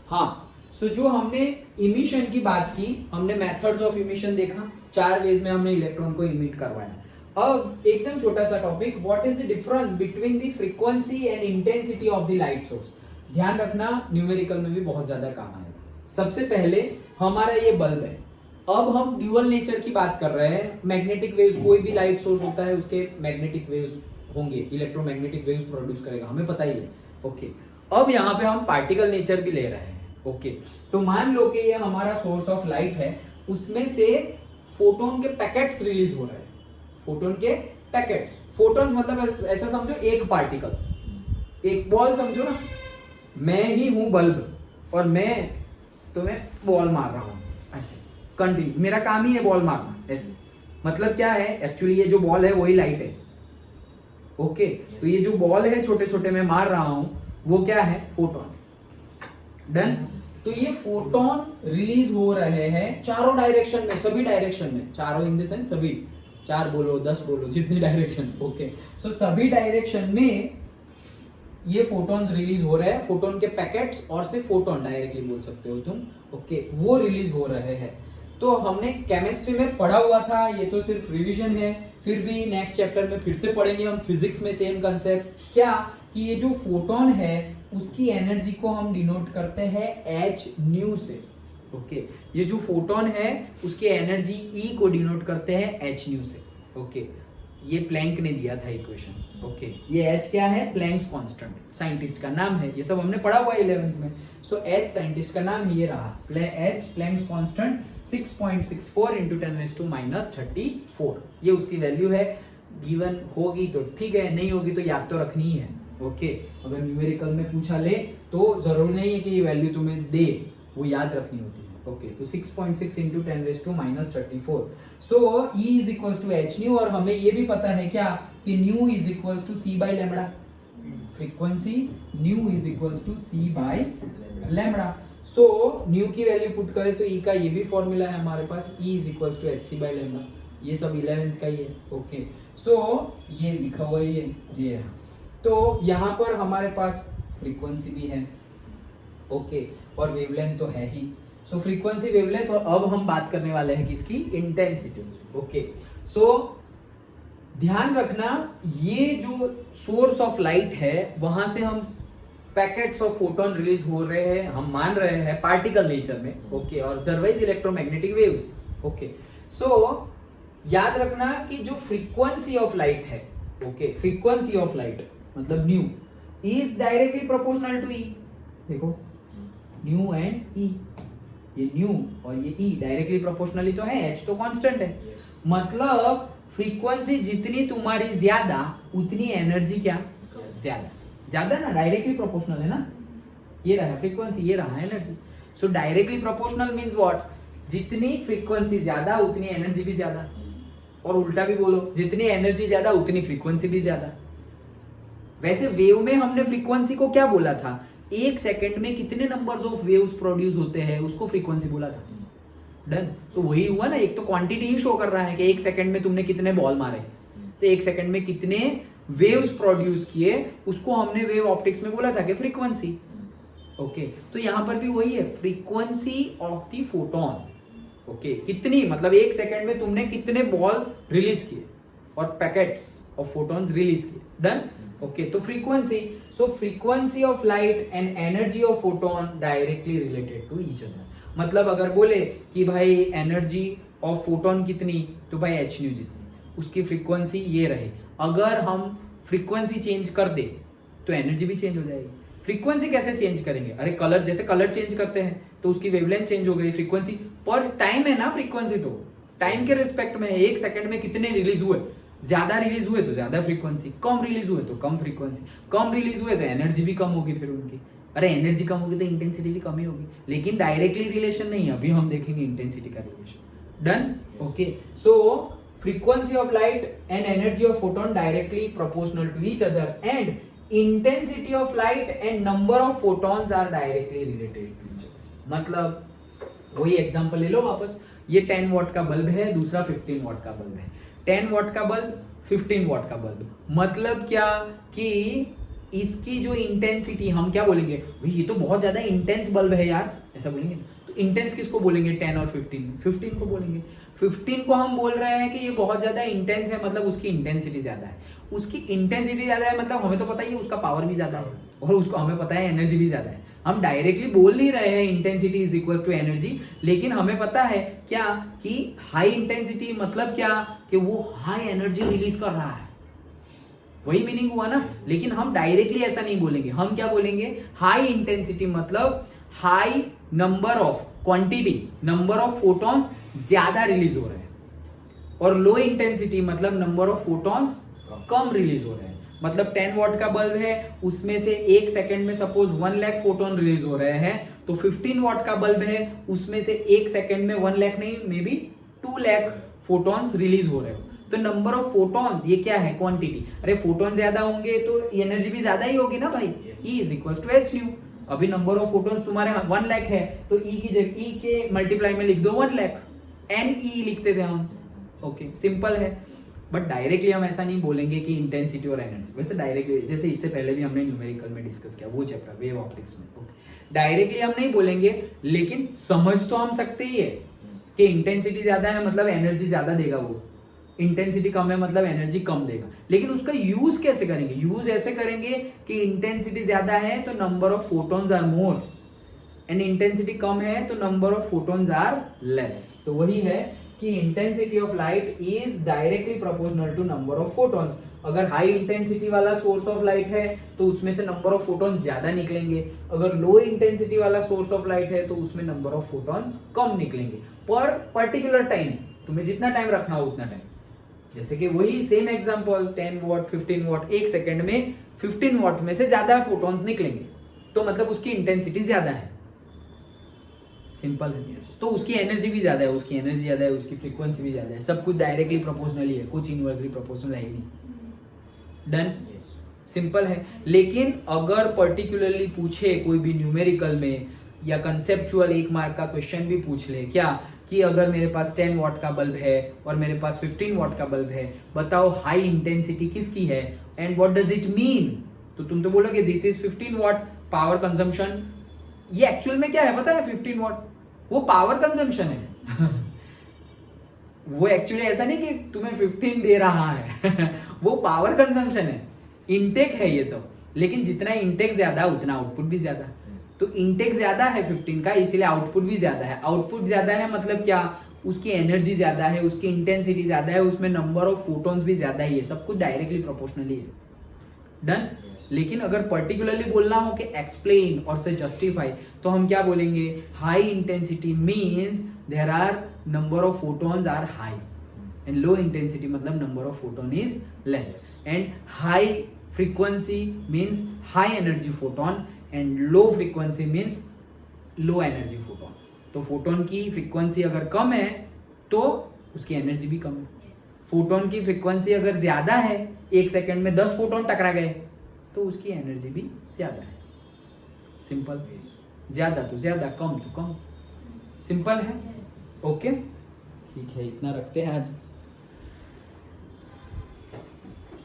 हाँ, सो जो हमने इमिशन की बात की, हमने मेथड्स ऑफ इमिशन देखा, 4 वेज में हमने इलेक्ट्रॉन को इमिट करवाया। अब एकदम छोटा सा topic, what is the difference between the frequency and intensity of the light source. ध्यान रखना, न्यूमेरिकल में भी बहुत ज्यादा काम आएगा। सबसे पहले हमारा ये बल्ब है, अब हम ड्यूअल नेचर की बात कर रहे हैं। मैग्नेटिक वेव्स, कोई भी लाइट सोर्स होता है उसके मैग्नेटिक वेव्स होंगे, इलेक्ट्रोमैग्नेटिक वेव्स प्रोड्यूस करेगा, हमें पता ही है। ओके, अब यहाँ पे हम पार्टिकल नेचर भी ले रहे हैं। ओके, तो मान लो कि ये हमारा सोर्स ऑफ लाइट है, उसमें से फोटोन के पैकेट्स रिलीज हो रहे हैं। फोटोन के पैकेट्स, फोटोन मतलब ऐसा समझो एक पार्टिकल, एक बॉल समझो ना, मैं ही हूं बल्ब और मैं तुम्हें बॉल मार रहा हूं ऐसे कंटिन्यू, मेरा काम ही है बॉल मारना ऐसे। मतलब क्या है, एक्चुअली ये जो बॉल है वही लाइट है। ओके, तो ये जो बॉल है छोटे छोटे मैं मार रहा हूं, वो क्या है, फोटोन। डन। तो ये फोटोन रिलीज हो रहे हैं चारों डायरेक्शन में, सभी डायरेक्शन में, चारों इन द सेंस सभी, 4 बोलो 10 बोलो जितनी डायरेक्शन। ओके, सो सभी डायरेक्शन में ये फोटोन्स रिलीज हो रहे हैं, फोटोन के पैकेट्स और से फोटोन डायरेक्टली बोल सकते हो तुम। ओके, वो रिलीज हो रहे हैं। तो हमने केमिस्ट्री में पढ़ा हुआ था, ये तो सिर्फ रिवीजन है, फिर भी नेक्स्ट चैप्टर में फिर से पढ़ेंगे हम। फिजिक्स में सेम कंसेप्ट क्या, कि ये जो फोटोन है उसकी एनर्जी को हम डिनोट करते हैं h न्यू से। ओके, ये जो फोटोन है उसकी एनर्जी E को डिनोट करते हैं h न्यू से। ओके, ये प्लैंक ने दिया था इक्वेशन। ओके, ये h क्या है, प्लैंक्स कांस्टेंट, साइंटिस्ट का नाम है, ये सब हमने पढ़ा हुआ है 11th में। सो h साइंटिस्ट का नाम ये रहा, h प्लैंक्स कांस्टेंट 6.64 × 10⁻⁻34, ये उसकी वैल्यू है। गिवन होगी तो ठीक है, नहीं होगी तो याद तो रखनी ही है। ओके, अगर न्यूमेरिकल में पूछा ले तो जरूरी नहीं है कि ये वैल्यू तुम्हें दे, वो याद रखनी होती है। ओके, तो 6.6 × 10⁻⁻34, so E is equals to h nu, और हमें ये भी पता है क्या, कि nu is equals to c/λ, frequency nu is equals to c/λ। So nu की वैल्यू पुट करें तो E का ये भी फॉर्मूला है हमारे पास, E is equals to hc/λ, ये सब 11th का ही है। ओके, सो ये लिखा हुआ है ये रहा। तो यहाँ पर हमारे पास फ्रीक्वेंसी भी है। ओके, और वेवलेंथ तो है ही। सो फ्रीक्वेंसी, वेवलेंथ, और अब हम बात करने वाले हैं किसकी, इंटेंसिटी। ओके, सो ध्यान रखना, ये जो सोर्स ऑफ लाइट है वहां से हम पैकेट्स ऑफ फोटोन रिलीज हो रहे हैं, हम मान रहे हैं पार्टिकल नेचर में। ओके, और otherwise electromagnetic waves. Okay, so याद रखना कि जो फ्रीक्वेंसी ऑफ लाइट है, ओके, फ्रीक्वेंसी ऑफ लाइट मतलब nu is directly proportional to E. देखो, न्यू एंड ई, ये न्यू और ये ई डायरेक्टली प्रोपोर्शनली तो है, h तो कांस्टेंट है। मतलब फ्रीक्वेंसी जितनी तुम्हारी ज्यादा उतनी एनर्जी क्या ज्यादा, ज्यादा ना, डायरेक्टली प्रोपोर्शनल है ना। ये रहा फ्रीक्वेंसी, ये रहा energy. So directly proportional means what, जितनी फ्रीक्वेंसी ज्यादा उतनी एनर्जी भी ज्यादा, और उल्टा भी बोलो, जितनी एनर्जी ज्यादा उतनी फ्रीक्वेंसी भी ज्यादा। वैसे वेव में हमने फ्रीक्वेंसी को क्या बोला था, 1 सेकंड में कितने नंबर्स ऑफ वेव्स प्रोड्यूस होते हैं उसको फ्रीक्वेंसी बोला था। डन, तो वही हुआ ना, एक तो क्वांटिटी ही शो कर रहा है कि 1 सेकंड में तुमने कितने बॉल मारे, तो 1 सेकंड में कितने वेव्स प्रोड्यूस किए, उसको हमने वेव ऑप्टिक्स में बोला था कि फ्रीक्वेंसी। ओके, तो यहां पर भी वही है, frequency of the photon. Okay, कितनी, मतलब 1 सेकंड में तुमने कितने बॉल रिलीज किए और पैकेट्स ऑफ फोटॉन्स रिलीज किए। डन। ओके, तो frequency, so frequency of light and energy of photon directly related to each other. मतलब अगर बोले कि भाई एनर्जी ऑफ फोटोन कितनी, तो भाई h न्यू जितनी, उसकी फ्रीक्वेंसी ये रहे। अगर हम फ्रीक्वेंसी चेंज कर दे तो एनर्जी भी चेंज हो जाएगी। फ्रीक्वेंसी कैसे चेंज करेंगे, अरे कलर, जैसे कलर चेंज करते हैं तो उसकी वेवलेंथ चेंज हो गई, फ्रीक्वेंसी पर टाइम है ना, फ्रीक्वेंसी तो टाइम के रिस्पेक्ट में है। 1 सेकंड में कितने रिलीज हुए, ज्यादा रिलीज हुए तो ज्यादा फ्रीक्वेंसी, कम रिलीज हुए तो कम फ्रीक्वेंसी, कम रिलीज हुए तो एनर्जी भी कम होगी फिर उनकी। अरे एनर्जी कम होगी तो इंटेंसिटी भी कम ही होगी, लेकिन डायरेक्टली रिलेशन नहीं है, अभी हम देखेंगे इंटेंसिटी का relation. Done. Okay, so frequency of light and energy of photon directly proportional to each other and intensity of light and number of photons are directly related to each other। मतलब वही example ले लो वापस, ये 10 what का bulb है, दूसरा 15 what का bulb है। 10 वॉट का बल्ब, 15 वॉट का बल्ब, मतलब क्या कि इसकी जो इंटेंसिटी हम क्या बोलेंगे, भाई ये तो बहुत ज्यादा इंटेंस बल्ब है यार, ऐसा बोलेंगे। तो इंटेंस किसको बोलेंगे, 10 और 15, 15 को बोलेंगे। 15 को हम बोल रहे हैं कि ये बहुत ज्यादा इंटेंस है, मतलब उसकी इंटेंसिटी ज्यादा है। उसकी इंटेंसिटी ज्यादा है मतलब हमें तो पता ही है उसका पावर भी ज्यादा है, और उसको हमें पता है एनर्जी भी ज्यादा है। हम डायरेक्टली बोल नहीं रहे हैं intensity is equal to energy, लेकिन हमें पता है क्या कि हाई इंटेंसिटी मतलब क्या, कि वो हाई एनर्जी रिलीज कर रहा है, वही मीनिंग हुआ ना। लेकिन हम डायरेक्टली ऐसा नहीं बोलेंगे, हम क्या बोलेंगे, हाई इंटेंसिटी मतलब high number of quantity, number of photons ज्यादा रिलीज हो रहे हैं, और लो इंटेंसिटी मतलब number of photons come release हो रहे हैं। मतलब 10 वॉट का बल्ब है, उसमें से 1 सेकंड में सपोज 1 लाख फोटोन रिलीज हो रहे हैं, तो 15 वॉट का बल्ब है, उसमें से 1 सेकंड में 1 लाख नहीं, may be 2 lakh photons release हो रहे हो। तो नंबर ऑफ फोटॉन्स ये क्या है, क्वांटिटी। अरे फोटोन ज्यादा होंगे तो एनर्जी भी ज्यादा ही होगी ना भाई, E is equal to H nu. अभी नंबर ऑफ फोटोन्स तुम्हारे 1 लाख है, तो E की जगह E के मल्टीप्लाई में लिख दो 1 लाख, NE लिखते थे हम। ओके, सिंपल है। बट डायरेक्टली हम ऐसा नहीं बोलेंगे कि इंटेंसिटी और एनर्जी, वैसे डायरेक्टली जैसे इससे पहले भी हमने न्यूमेरिकल में डिस्कस किया वो चैप्टर वेव ऑप्टिक्स में। ओके, डायरेक्टली हम नहीं बोलेंगे, लेकिन समझ तो हम सकते ही है कि इंटेंसिटी ज्यादा है मतलब एनर्जी ज्यादा देगा, वो इंटेंसिटी कम है मतलब एनर्जी कम देगा। लेकिन उसका यूज कैसे करेंगे, यूज ऐसे करेंगे कि इंटेंसिटी ज्यादा है तो number of photons are more, and intensity कम है तो number of photons are less. तो वही है कि intensity of light is directly proportional to number of photons. अगर हाई इंटेंसिटी वाला सोर्स ऑफ लाइट है तो उसमें से नंबर ऑफ फोटॉन्स ज्यादा निकलेंगे, अगर लो इंटेंसिटी वाला सोर्स ऑफ लाइट है तो उसमें नंबर ऑफ फोटॉन्स कम निकलेंगे पर पर्टिकुलर टाइम। तुम्हें जितना टाइम रखना हो उतना टाइम, जैसे कि वही same example 10 what 15 what, 1 second में 15 वॉट में से ज्यादा फोटॉन्स निकलेंगे, तो मतलब उसकी इंटेंसिटी ज्यादा है, सिंपल है। तो उसकी एनर्जी भी ज्यादा है, उसकी एनर्जी ज्यादा है, उसकी फ्रीक्वेंसी भी ज्यादा है, सब कुछ डायरेक्टली प्रोपोर्शनल ही है, कुछ इनवर्सली प्रोपोर्शनल है ही नहीं। डन, सिंपल है। लेकिन अगर पर्टिकुलरली पूछे कोई भी न्यूमेरिकल में या कंसेप्चुअल 1 मार्क का क्वेश्चन भी पूछ ले क्या, कि अगर मेरे पास 10 वॉट का बल्ब है और मेरे पास 15 वॉट का बल्ब है, बताओ हाई इंटेंसिटी किसकी है and what does it mean, तो तुम तो बोलोगे this is 15 what power consumption. ये एक्चुअल में क्या है पता है, 15 वॉट वो पावर कंजम्पशन है वो एक्चुअली ऐसा नहीं कि तुम्हें 15 दे रहा है वो पावर कंजम्पशन है, इनटेक है ये तो। लेकिन जितना इनटेक ज्यादा उतना आउटपुट भी ज्यादा, तो इनटेक ज्यादा है 15 का, इसलिए आउटपुट भी ज्यादा है। आउटपुट ज्यादा है मतलब क्या, उसकी एनर्जी ज्यादा है, उसकी इंटेंसिटी ज्यादा है, उसमें नंबर ऑफ फोटॉन्स भी ज्यादा ही है, सब कुछ डायरेक्टली प्रोपोर्शनली है। डन। लेकिन अगर पर्टिकुलरली बोलना हो कि एक्सप्लेन और से जस्टिफाई, तो हम क्या बोलेंगे, high intensity means there are number of photons are high, and low intensity मतलब number of photon is less, and high frequency means high energy photon, and low frequency means low energy photon. तो photon की frequency अगर कम है तो उसकी energy भी कम है। फोटॉन की फ्रीक्वेंसी अगर ज्यादा है, 1 सेकंड में 10 फोटॉन टकरा गए, तो उसकी एनर्जी भी ज्यादा है। सिंपल, ज्यादा तो ज्यादा, कम तो कम, सिंपल है। ओके, ठीक है, इतना रखते हैं आज।